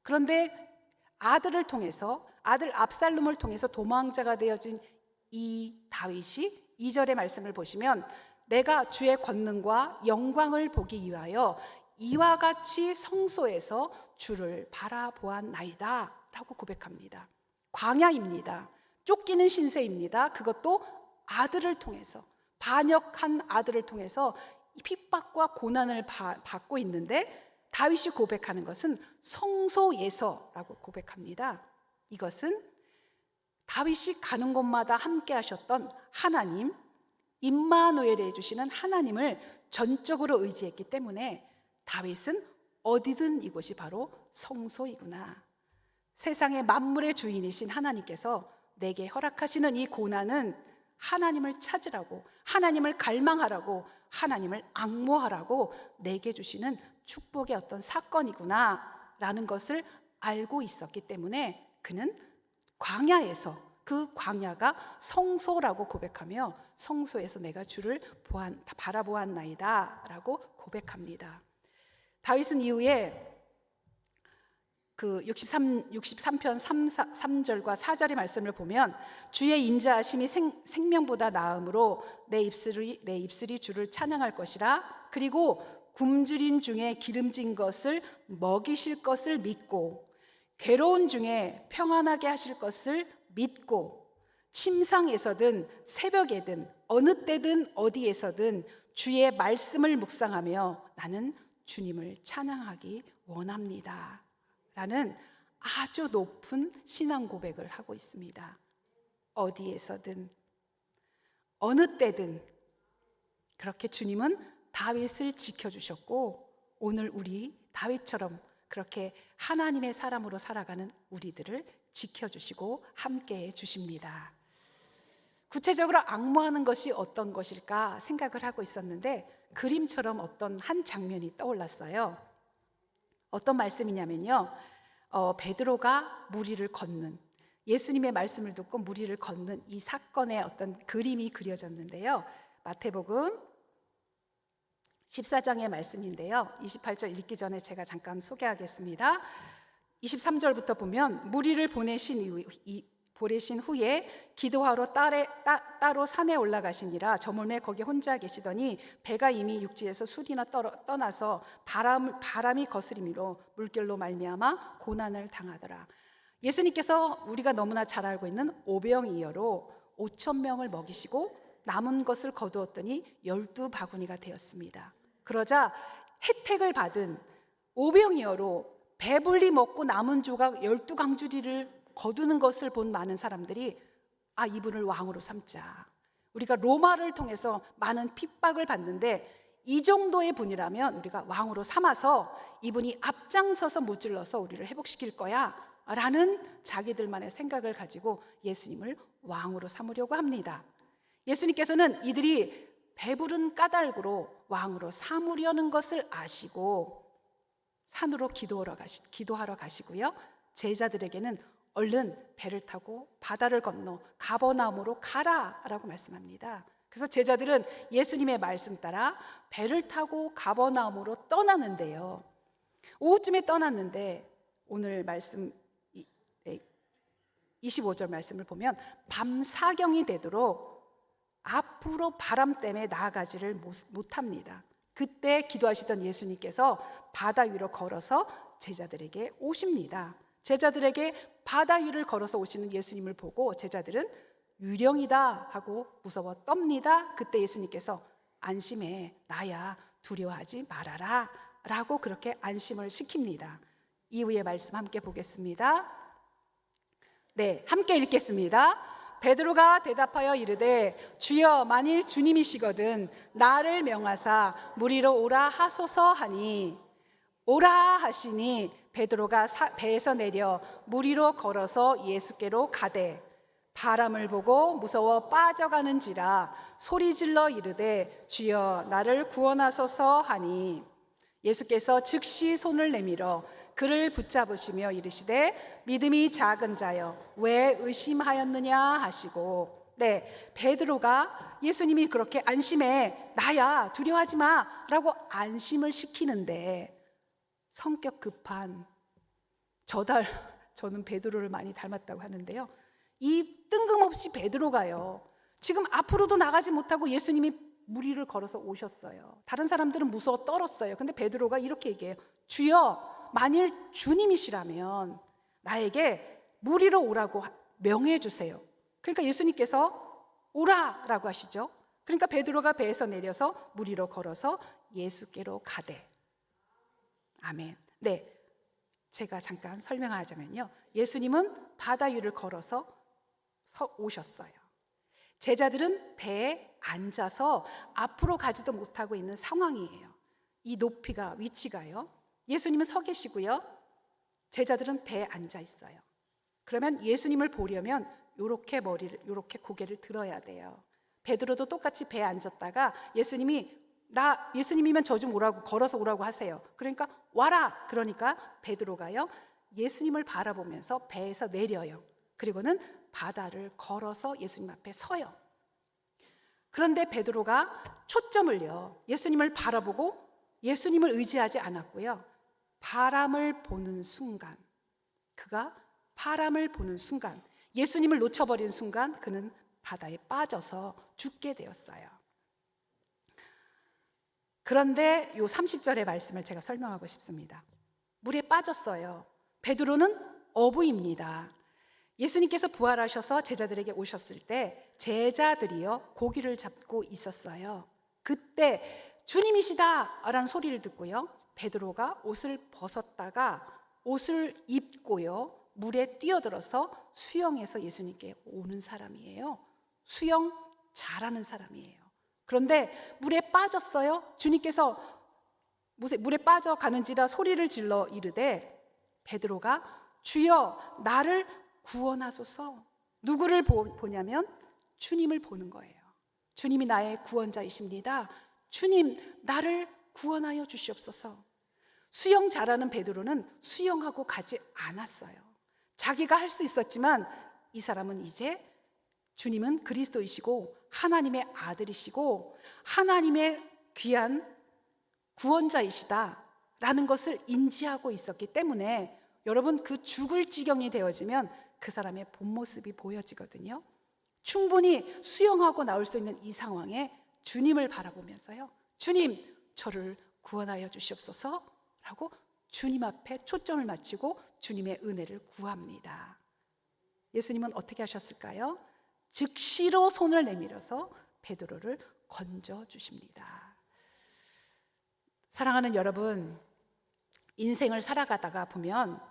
그런데 아들을 통해서, 아들 압살롬을 통해서 도망자가 되어진 이 다윗이 2절의 말씀을 보시면, 내가 주의 권능과 영광을 보기 위하여 이와 같이 성소에서 주를 바라보았나이다 라고 고백합니다. 광야입니다. 쫓기는 신세입니다. 그것도 아들을 통해서, 반역한 아들을 통해서 핍박과 고난을 받고 있는데, 다윗이 고백하는 것은 성소에서라고 고백합니다. 이것은 다윗이 가는 곳마다 함께 하셨던 하나님, 임마누엘이 해주시는 하나님을 전적으로 의지했기 때문에 다윗은 어디든 이곳이 바로 성소이구나. 세상의 만물의 주인이신 하나님께서 내게 허락하시는 이 고난은 하나님을 찾으라고, 하나님을 갈망하라고, 하나님을 앙모하라고 내게 주시는 축복의 어떤 사건이구나 라는 것을 알고 있었기 때문에 그는 광야에서, 그 광야가 성소라고 고백하며 성소에서 내가 주를 바라보았나이다 라고 고백합니다. 다윗은 이후에 그 63편 3절과 4절의 말씀을 보면, 주의 인자하심이 생명보다 나음으로 내 입술이 주를 찬양할 것이라. 그리고 굶주린 중에 기름진 것을 먹이실 것을 믿고, 괴로운 중에 평안하게 하실 것을 믿고, 침상에서든 새벽에든 어느 때든 어디에서든 주의 말씀을 묵상하며 나는 주님을 찬양하기 원합니다 라는 아주 높은 신앙 고백을 하고 있습니다. 어디에서든 어느 때든 그렇게 주님은 다윗을 지켜주셨고, 오늘 우리 다윗처럼 그렇게 하나님의 사람으로 살아가는 우리들을 지켜주시고 함께해 주십니다. 구체적으로 앙모하는 것이 어떤 것일까 생각을 하고 있었는데, 그림처럼 어떤 한 장면이 떠올랐어요. 어떤 말씀이냐면요, 베드로가 무리를 걷는, 예수님의 말씀을 듣고 무리를 걷는 이 사건의 어떤 그림이 그려졌는데요. 마태복음 14장의 말씀인데요. 28절 읽기 전에 제가 잠깐 소개하겠습니다. 23절부터 보면 무리를 보내신 후에 기도하러 따로 산에 올라가시니라. 저물매 거기 혼자 계시더니 배가 이미 육지에서 수리나 떠나서 바람이 거스림으로 물결로 말미암아 고난을 당하더라. 예수님께서 우리가 너무나 잘 알고 있는 오병이어로 5,000명을 먹이시고 남은 것을 거두었더니 12바구니가 되었습니다. 그러자 혜택을 받은 오병이어로 배불리 먹고 남은 조각 12강주리를 거두는 것을 본 많은 사람들이 이분을 왕으로 삼자. 우리가 로마를 통해서 많은 핍박을 받는데 이 정도의 분이라면 우리가 왕으로 삼아서 이분이 앞장서서 무찔러서 우리를 회복시킬 거야 라는 자기들만의 생각을 가지고 예수님을 왕으로 삼으려고 합니다. 예수님께서는 이들이 배부른 까닭으로 왕으로 삼으려는 것을 아시고 산으로 기도하러 가시고요. 제자들에게는 얼른 배를 타고 바다를 건너 가버나움으로 가라라고 말씀합니다. 그래서 제자들은 예수님의 말씀 따라 배를 타고 가버나움으로 떠나는데요. 오후쯤에 떠났는데 오늘 말씀 25절 말씀을 보면 밤 사경이 되도록 앞으로 바람 때문에 나아가지를 못합니다. 그때 기도하시던 예수님께서 바다 위로 걸어서 제자들에게 오십니다. 제자들에게 바다 위를 걸어서 오시는 예수님을 보고 제자들은 유령이다 하고 무서워 떱니다. 그때 예수님께서 안심해, 나야, 두려워하지 말아라 라고 그렇게 안심을 시킵니다. 이후의 말씀 함께 보겠습니다. 네, 함께 읽겠습니다. 베드로가 대답하여 이르되 주여, 만일 주님이시거든 나를 명하사 무리로 오라 하소서 하니, 오라 하시니 베드로가 배에서 내려 무리로 걸어서 예수께로 가되 바람을 보고 무서워 빠져가는지라 소리질러 이르되 주여, 나를 구원하소서 하니, 예수께서 즉시 손을 내밀어 그를 붙잡으시며 이르시되 믿음이 작은 자여 왜 의심하였느냐 하시고, 네, 베드로가 예수님이 그렇게 안심해, 나야, 두려워하지 마 라고 안심을 시키는데 성격 급한 저는 베드로를 많이 닮았다고 하는데요. 이 뜬금없이 베드로가요, 지금 앞으로도 나가지 못하고 예수님이 무리를 걸어서 오셨어요. 다른 사람들은 무서워 떨었어요. 근데 베드로가 이렇게 얘기해요. 주여, 만일 주님이시라면 나에게 무리로 오라고 명해 주세요. 그러니까 예수님께서 오라라고 하시죠. 그러니까 베드로가 배에서 내려서 무리로 걸어서 예수께로 가되. 아멘. 네, 제가 잠깐 설명하자면요, 예수님은 바다 위를 걸어서 오셨어요. 제자들은 배에 앉아서 앞으로 가지도 못하고 있는 상황이에요. 이 높이가, 위치가요. 예수님은 서 계시고요, 제자들은 배에 앉아 있어요. 그러면 예수님을 보려면 이렇게 고개를 들어야 돼요. 베드로도 똑같이 배에 앉았다가 예수님이면 저 좀 오라고, 걸어서 오라고 하세요. 그러니까 와라. 그러니까 베드로가요, 예수님을 바라보면서 배에서 내려요. 그리고는 바다를 걸어서 예수님 앞에 서요. 그런데 베드로가 초점을요, 예수님을 바라보고 예수님을 의지하지 않았고요, 바람을 보는 순간, 예수님을 놓쳐버린 순간 그는 바다에 빠져서 죽게 되었어요. 그런데 요 30절의 말씀을 제가 설명하고 싶습니다. 물에 빠졌어요. 베드로는 어부입니다. 예수님께서 부활하셔서 제자들에게 오셨을 때 제자들이요, 고기를 잡고 있었어요. 그때 주님이시다 라는 소리를 듣고요, 베드로가 옷을 벗었다가 옷을 입고요, 물에 뛰어들어서 수영해서 예수님께 오는 사람이에요. 수영 잘하는 사람이에요. 그런데 물에 빠졌어요. 주님께서 물에 빠져가는지라 소리를 질러 이르되 베드로가 주여, 나를 구원하소서. 누구를 보냐면 주님을 보는 거예요. 주님이 나의 구원자이십니다. 주님, 나를 구원하여 주시옵소서. 수영 잘하는 베드로는 수영하고 가지 않았어요. 자기가 할 수 있었지만 이 사람은 이제 주님은 그리스도이시고 하나님의 아들이시고 하나님의 귀한 구원자이시다라는 것을 인지하고 있었기 때문에 여러분, 그 죽을 지경이 되어지면 그 사람의 본 모습이 보여지거든요. 충분히 수용하고 나올 수 있는 이 상황에 주님을 바라보면서요, 주님, 저를 구원하여 주시옵소서 라고 주님 앞에 초점을 맞추고 주님의 은혜를 구합니다. 예수님은 어떻게 하셨을까요? 즉시로 손을 내밀어서 베드로를 건져 주십니다. 사랑하는 여러분, 인생을 살아가다가 보면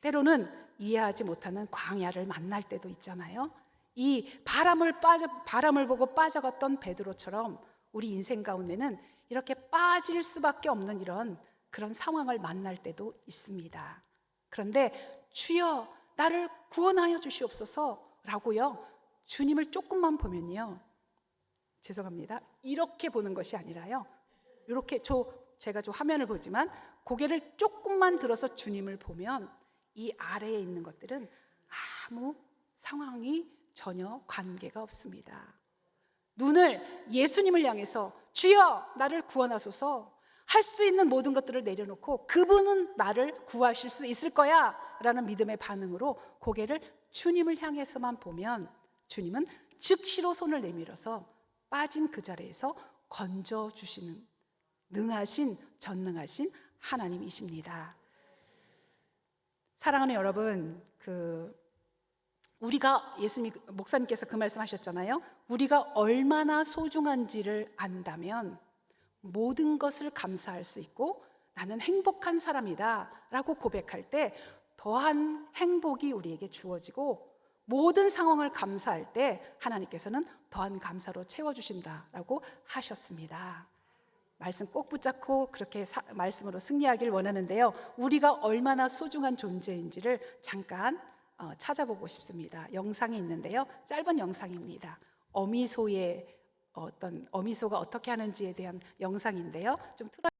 때로는 이해하지 못하는 광야를 만날 때도 있잖아요. 이 바람을 보고 빠져갔던 베드로처럼 우리 인생 가운데는 이렇게 빠질 수밖에 없는 그런 상황을 만날 때도 있습니다. 그런데 주여 나를 구원하여 주시옵소서라고요, 주님을 조금만 보면요, 죄송합니다, 이렇게 보는 것이 아니라요, 이렇게 제가 화면을 보지만 고개를 조금만 들어서 주님을 보면 이 아래에 있는 것들은 아무 상황이 전혀 관계가 없습니다. 눈을 예수님을 향해서 주여 나를 구원하소서, 할 수 있는 모든 것들을 내려놓고 그분은 나를 구하실 수 있을 거야 라는 믿음의 반응으로 고개를 주님을 향해서만 보면 주님은 즉시로 손을 내밀어서 빠진 그 자리에서 건져주시는 능하신, 전능하신 하나님이십니다. 사랑하는 여러분, 우리가 목사님께서 그 말씀하셨잖아요. 우리가 얼마나 소중한지를 안다면 모든 것을 감사할 수 있고 나는 행복한 사람이다 라고 고백할 때 더한 행복이 우리에게 주어지고 모든 상황을 감사할 때 하나님께서는 더한 감사로 채워주신다라고 하셨습니다. 말씀 꼭 붙잡고 그렇게 말씀으로 승리하길 원하는데요, 우리가 얼마나 소중한 존재인지를 잠깐 찾아보고 싶습니다. 영상이 있는데요, 짧은 영상입니다. 어미소가 어떻게 하는지에 대한 영상인데요, 좀 틀어.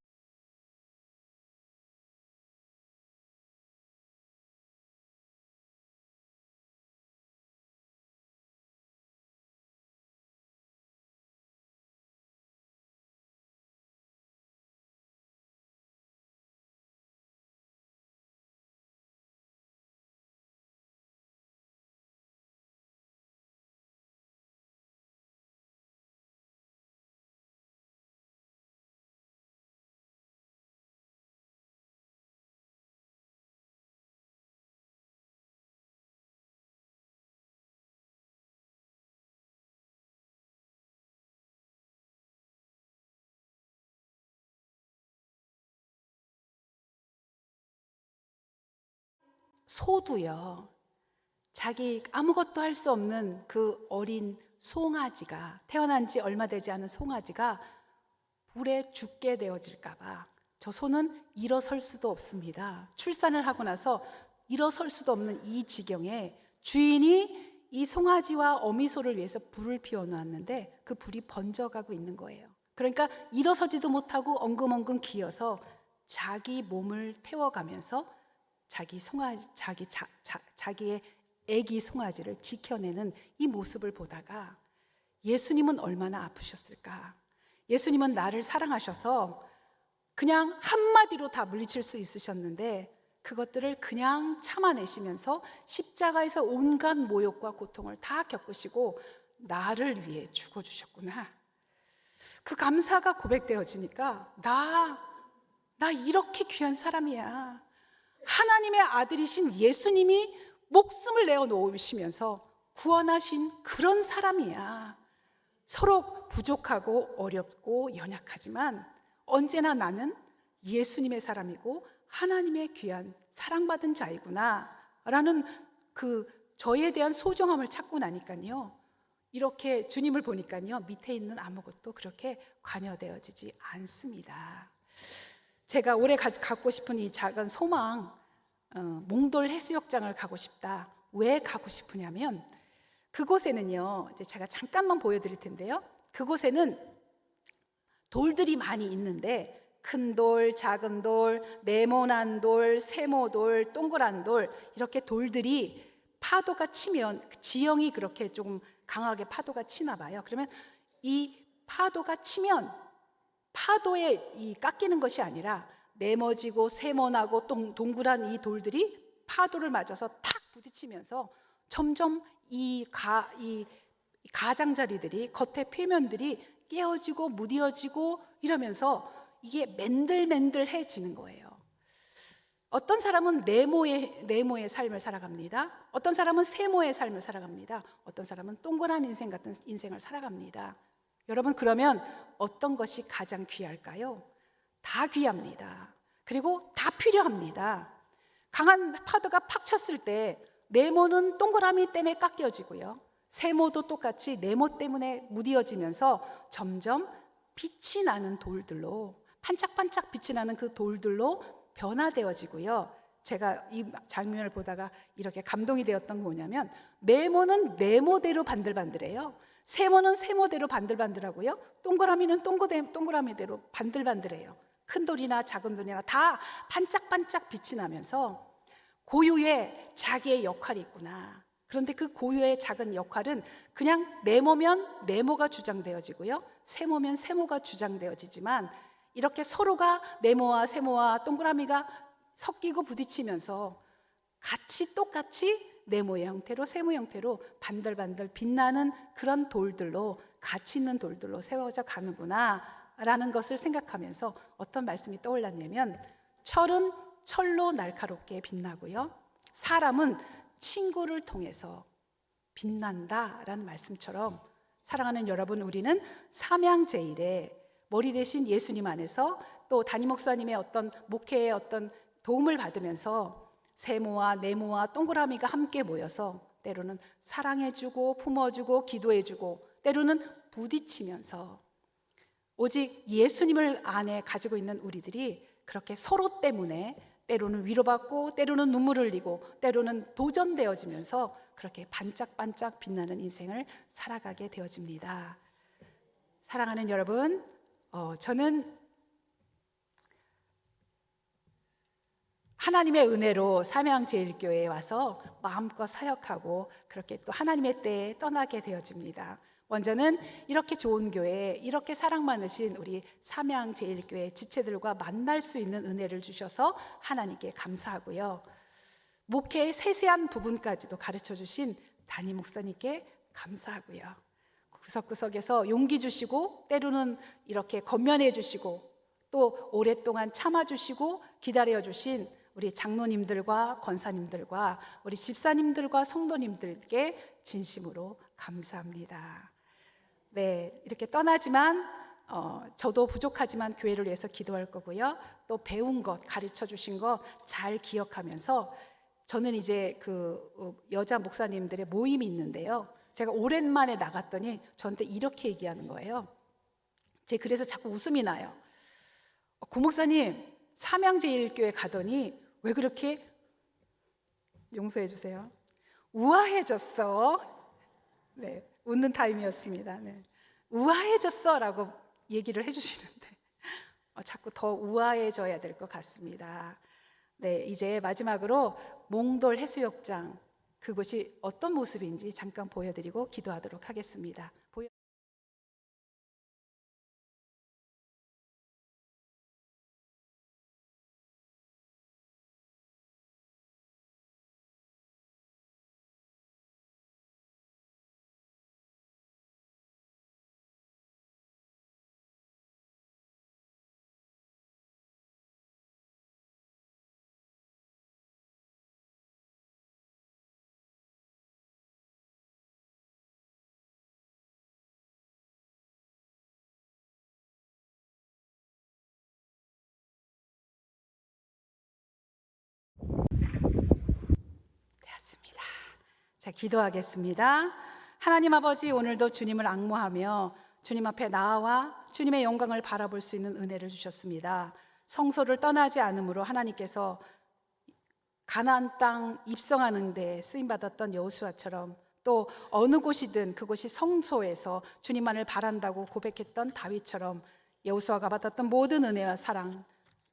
소도요, 자기 아무것도 할 수 없는 그 어린 송아지가, 태어난 지 얼마 되지 않은 송아지가 불에 죽게 되어질까 봐 저 소는 일어설 수도 없습니다. 출산을 하고 나서 일어설 수도 없는 이 지경에 주인이 이 송아지와 어미소를 위해서 불을 피워놓았는데 그 불이 번져가고 있는 거예요. 그러니까 일어서지도 못하고 엉금엉금 기어서 자기 몸을 태워가면서 자기의 애기 송아지를 지켜내는 이 모습을 보다가 예수님은 얼마나 아프셨을까? 예수님은 나를 사랑하셔서 그냥 한마디로 다 물리칠 수 있으셨는데 그것들을 그냥 참아내시면서 십자가에서 온갖 모욕과 고통을 다 겪으시고 나를 위해 죽어주셨구나. 그 감사가 고백되어지니까 나 이렇게 귀한 사람이야. 하나님의 아들이신 예수님이 목숨을 내어놓으시면서 구원하신 그런 사람이야. 서로 부족하고 어렵고 연약하지만 언제나 나는 예수님의 사람이고 하나님의 귀한 사랑받은 자이구나 라는 저에 대한 소중함을 찾고 나니까요, 이렇게 주님을 보니까요, 밑에 있는 아무것도 그렇게 관여되어지지 않습니다. 제가 올해 갖고 싶은 이 작은 소망, 몽돌 해수욕장을 가고 싶다. 왜 가고 싶으냐면 그곳에는요, 이제 제가 잠깐만 보여드릴 텐데요, 그곳에는 돌들이 많이 있는데 큰 돌, 작은 돌, 네모난 돌, 세모돌, 동그란 돌, 이렇게 돌들이 파도가 치면 지형이 그렇게 조금 강하게 파도가 치나 봐요. 그러면 이 파도가 치면 파도에 이 깎이는 것이 아니라 네모지고 세모나고 동그란 이 돌들이 파도를 맞아서 탁 부딪히면서 점점 이 가장자리들이 겉의 표면들이 깨어지고 무뎌지고 이러면서 이게 맨들맨들해지는 거예요. 어떤 사람은 네모의 삶을 살아갑니다. 어떤 사람은 세모의 삶을 살아갑니다. 어떤 사람은 동그란 인생 같은 인생을 살아갑니다. 여러분, 그러면 어떤 것이 가장 귀할까요? 다 귀합니다. 그리고 다 필요합니다. 강한 파도가 팍 쳤을 때 네모는 동그라미 때문에 깎여지고요. 세모도 똑같이 네모 때문에 무뎌지면서 점점 빛이 나는 돌들로, 반짝반짝 빛이 나는 그 돌들로 변화되어지고요. 제가 이 장면을 보다가 이렇게 감동이 되었던 게 뭐냐면, 네모는 네모대로 반들반들해요. 세모는 세모대로 반들반들하고요. 동그라미는 동그라미대로 반들반들해요. 큰 돌이나 작은 돌이나 다 반짝반짝 빛이 나면서 고유의 자기의 역할이 있구나. 그런데 그 고유의 작은 역할은 그냥 네모면 네모가 주장되어지고요, 세모면 세모가 주장되어지지만, 이렇게 서로가 네모와 세모와 동그라미가 섞이고 부딪히면서 똑같이 네모의 형태로 세모 형태로 반들반들 빛나는 그런 돌들로, 가치 있는 돌들로 세워져 가는구나 라는 것을 생각하면서 어떤 말씀이 떠올랐냐면, 철은 철로 날카롭게 빛나고요, 사람은 친구를 통해서 빛난다라는 말씀처럼, 사랑하는 여러분, 우리는 삼양제일의 머리 대신 예수님 안에서 또 담임 목사님의 어떤 목회의 어떤 도움을 받으면서 세모와 네모와 동그라미가 함께 모여서 때로는 사랑해주고 품어주고 기도해주고 때로는 부딪히면서, 오직 예수님을 안에 가지고 있는 우리들이 그렇게 서로 때문에 때로는 위로받고 때로는 눈물을 흘리고 때로는 도전되어지면서 그렇게 반짝반짝 빛나는 인생을 살아가게 되어집니다. 사랑하는 여러분, 저는 하나님의 은혜로 삼양제일교회에 와서 마음껏 사역하고 그렇게 또 하나님의 때에 떠나게 되어집니다. 먼저는 이렇게 좋은 교회, 이렇게 사랑 많으신 우리 삼양제일교회 지체들과 만날 수 있는 은혜를 주셔서 하나님께 감사하고요, 목회의 세세한 부분까지도 가르쳐 주신 담임 목사님께 감사하고요, 구석구석에서 용기 주시고 때로는 이렇게 건면해 주시고 또 오랫동안 참아 주시고 기다려 주신 우리 장로님들과 권사님들과 우리 집사님들과 성도님들께 진심으로 감사합니다. 네, 이렇게 떠나지만 저도 부족하지만 교회를 위해서 기도할 거고요, 또 배운 것, 가르쳐 주신 거 잘 기억하면서, 저는 이제 그 여자 목사님들의 모임이 있는데요, 제가 오랜만에 나갔더니 저한테 이렇게 얘기하는 거예요. 제가 그래서 자꾸 웃음이 나요. 고 목사님, 삼양제일교회 가더니 왜 그렇게, 용서해 주세요, 우아해졌어. 네, 웃는 타임이었습니다. 네. 우아해졌어 라고 얘기를 해주시는데 자꾸 더 우아해져야 될 것 같습니다. 네, 이제 마지막으로 몽돌 해수욕장, 그곳이 어떤 모습인지 잠깐 보여드리고 기도하도록 하겠습니다. 되었습니다. 자, 기도하겠습니다. 하나님 아버지, 오늘도 주님을 앙모하며 주님 앞에 나와 주님의 영광을 바라볼 수 있는 은혜를 주셨습니다. 성소를 떠나지 않으므로 하나님께서 가나안 땅 입성하는 데 쓰임 받았던 여호수아처럼, 또 어느 곳이든 그곳이 성소에서 주님만을 바란다고 고백했던 다윗처럼 여호수아가 받았던 모든 은혜와 사랑,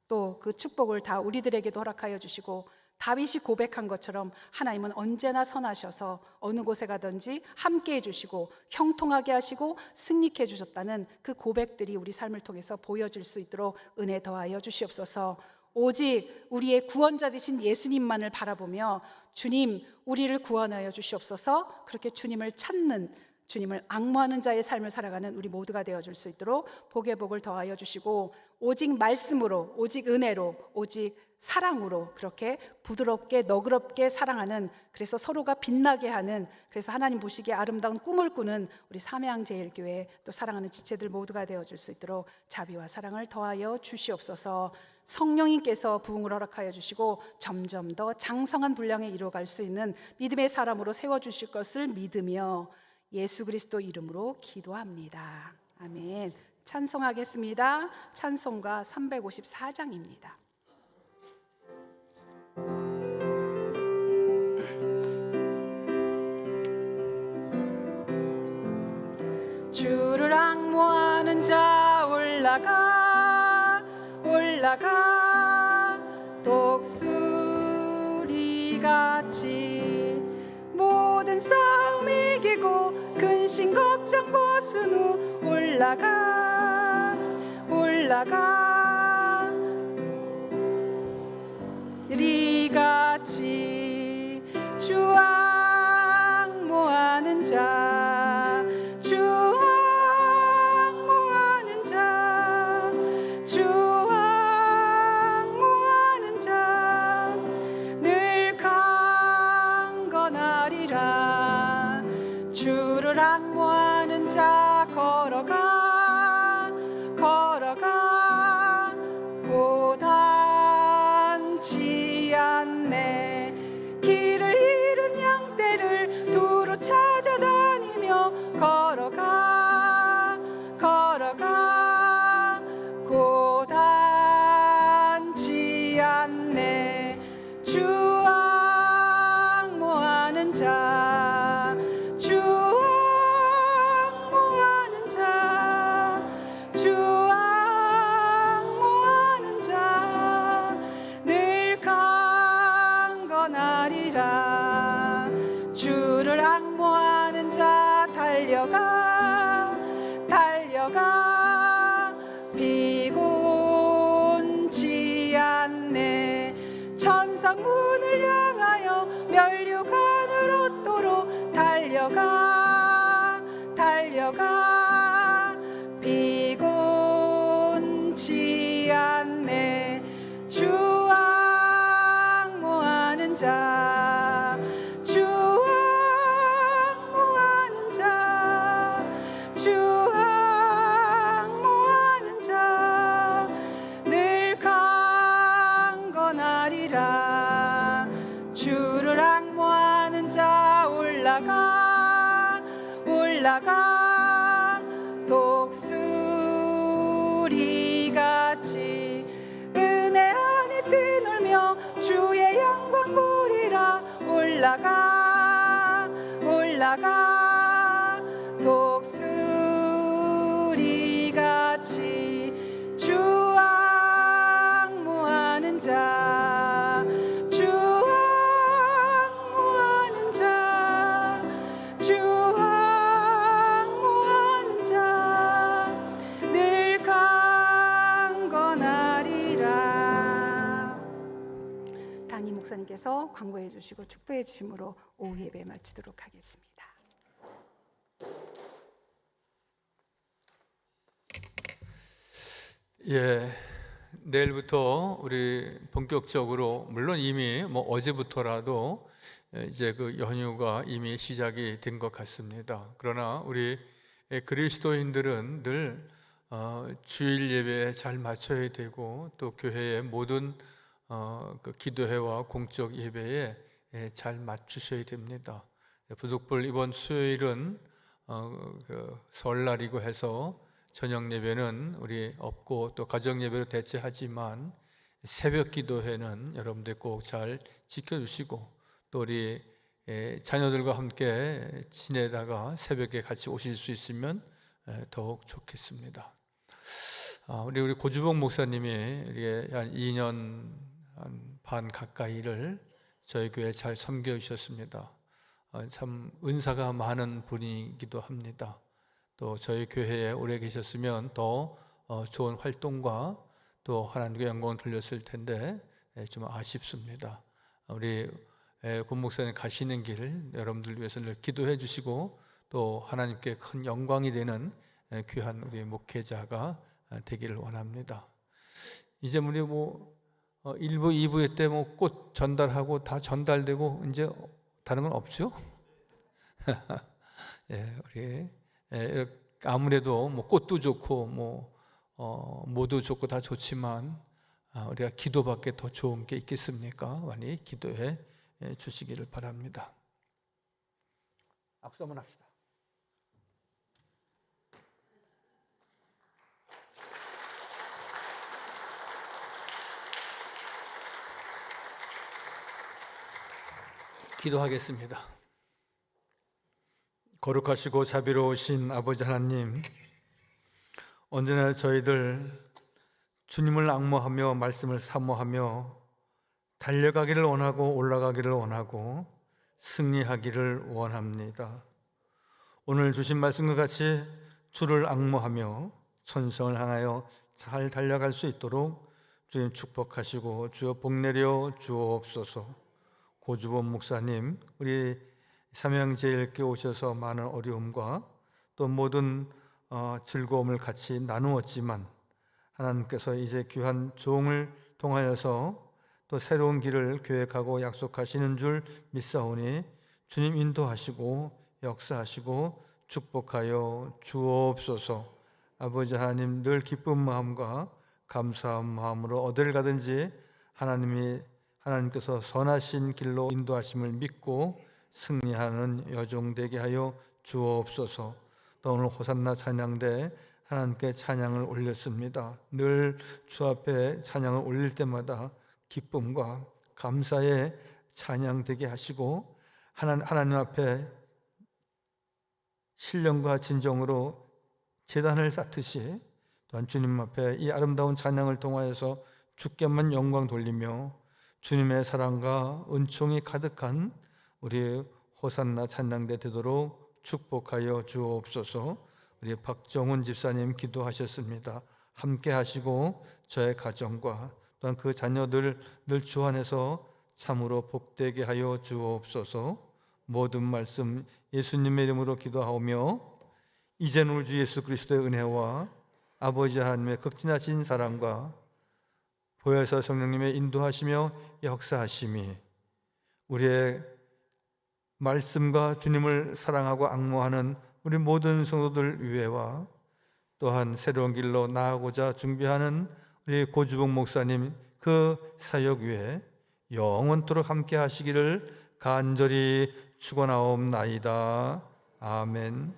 또 그 축복을 다 우리들에게도 허락하여 주시고 다윗이 고백한 것처럼 하나님은 언제나 선하셔서 어느 곳에 가든지 함께 해주시고 형통하게 하시고 승리케 해주셨다는 그 고백들이 우리 삶을 통해서 보여질 수 있도록 은혜 더하여 주시옵소서. 오직 우리의 구원자 되신 예수님만을 바라보며 주님 우리를 구원하여 주시옵소서, 그렇게 주님을 찾는, 주님을 앙모하는 자의 삶을 살아가는 우리 모두가 되어줄 수 있도록 복의 복을 더하여 주시고, 오직 말씀으로, 오직 은혜로, 오직 사랑으로 그렇게 부드럽게 너그럽게 사랑하는, 그래서 서로가 빛나게 하는, 그래서 하나님 보시기에 아름다운 꿈을 꾸는 우리 삼양제일교회 또 사랑하는 지체들 모두가 되어줄 수 있도록 자비와 사랑을 더하여 주시옵소서. 성령님께서 부흥을 허락하여 주시고 점점 더 장성한 분량에 이루어갈 수 있는 믿음의 사람으로 세워주실 것을 믿으며 예수 그리스도 이름으로 기도합니다. 아멘. 찬송하겠습니다. 찬송가 354장입니다. 주를 앙모하는 자 올라가 올라가 독수리같이 모든 싸움 이기고 근심 걱정 벗은 후 올라가 올라가 리같이 주 앙모하는 자, 주 앙모하는 자, 주 앙모하는 자 늘 강건하리라. 주를 앙모하는 자 걸어가 걸어가 고단치 않네. 길을 잃은 양떼를 두루 찾아다니며 걸어가 걸어가 고단치 않네. 주 앙모하는 자, 주 앙모하는 자, 주 앙모하는 자 늘 강건하리라. 주를 앙모하는 자 달려가 달려가 비곤치 않네. 천상문을 향하여 면류관을 얻도록 달려가 달려가 비곤치 않네. 주 앙모하는 자, 주 앙모하는 자, 주 앙모하는 자 늘 강건하리라. 주를 앙모하는 자 올라가 올라가 독수리같이 은혜 안에 뛰놀며 주의 영광 보리라. 올라가 올라가 독수리같이 주 앙모하는 자, 주 앙모하는 자, 주 앙모하는 자 늘 강건하리라. 담임 목사님께서 광고해 주시고 축도해 주심으로 오후 예배 마치도록 하겠습니다. 예, 내일부터 우리 본격적으로, 물론 이미 어제부터라도 이제 그 연휴가 이미 시작이 된 것 같습니다. 그러나 우리 그리스도인들은 늘 주일 예배에 잘 맞춰야 되고 또 교회의 모든 그 기도회와 공적 예배에 잘 맞추셔야 됩니다. 부득불 이번 수요일은 그 설날이고 해서 저녁 예배는 우리 없고 또 가정 예배로 대체하지만 새벽 기도회는 여러분들 꼭 잘 지켜주시고 또 우리 자녀들과 함께 지내다가 새벽에 같이 오실 수 있으면 더욱 좋겠습니다. 우리 고주봉 목사님이 한 2년 반 가까이를 저희 교회 잘 섬겨 주셨습니다. 참 은사가 많은 분이기도 합니다. 또 저희 교회에 오래 계셨으면 더 좋은 활동과 또 하나님께 영광을 돌렸을 텐데 좀 아쉽습니다. 우리 권 목사님 가시는 길 여러분들 위해서 늘 기도해 주시고 또 하나님께 큰 영광이 되는 귀한 우리 목회자가 되기를 원합니다. 이제 우리 1부, 2부 때 꽃 전달하고 다 전달되고 이제 다른 건 없죠? 예, 우리 아무래도 꽃도 좋고 뭐도 좋고 다 좋지만 우리가 기도밖에 더 좋은 게 있겠습니까? 많이 기도해 주시기를 바랍니다. 악수 한번 합시다. 기도하겠습니다. 거룩하시고 자비로우신 아버지 하나님, 언제나 저희들 주님을 앙모하며 말씀을 사모하며 달려가기를 원하고 올라가기를 원하고 승리하기를 원합니다. 오늘 주신 말씀과 같이 주를 앙모하며 천성을 향하여 잘 달려갈 수 있도록 주님 축복하시고 주여 복내려 주옵소서. 고주범 목사님, 우리 삼양제일교회 오셔서 많은 어려움과 또 모든 즐거움을 같이 나누었지만 하나님께서 이제 귀한 종을 통하여서 또 새로운 길을 계획하고 약속하시는 줄 믿사오니 주님 인도하시고 역사하시고 축복하여 주옵소서. 아버지 하나님, 늘 기쁜 마음과 감사한 마음으로 어딜 가든지 하나님께서 선하신 길로 인도하심을 믿고 승리하는 여종 되게 하여 주옵소서. 또 오늘 호산나 찬양대 하나님께 찬양을 올렸습니다. 늘 주 앞에 찬양을 올릴 때마다 기쁨과 감사의 찬양 되게 하시고 하나님 앞에 신령과 진정으로 제단을 쌓듯이 또한 주님 앞에 이 아름다운 찬양을 통하여서 주께만 영광 돌리며 주님의 사랑과 은총이 가득한 우리 호산나 찬양대 되도록 축복하여 주옵소서. 우리 박정훈 집사님 기도하셨습니다. 함께 하시고 저의 가정과 또한 그 자녀들 늘 주 안에서 참으로 복되게 하여 주옵소서. 모든 말씀 예수님의 이름으로 기도하오며 이제는 우리 주 예수 그리스도의 은혜와 아버지 하나님의 극진하신 사랑과 보혜사 성령님의 인도하시며 역사하심이 우리의 말씀과 주님을 사랑하고 앙모하는 우리 모든 성도들 위에와 또한 새로운 길로 나아가고자 준비하는 우리 고주봉 목사님 그 사역 위에 영원토록 함께 하시기를 간절히 축원하옵나이다. 아멘.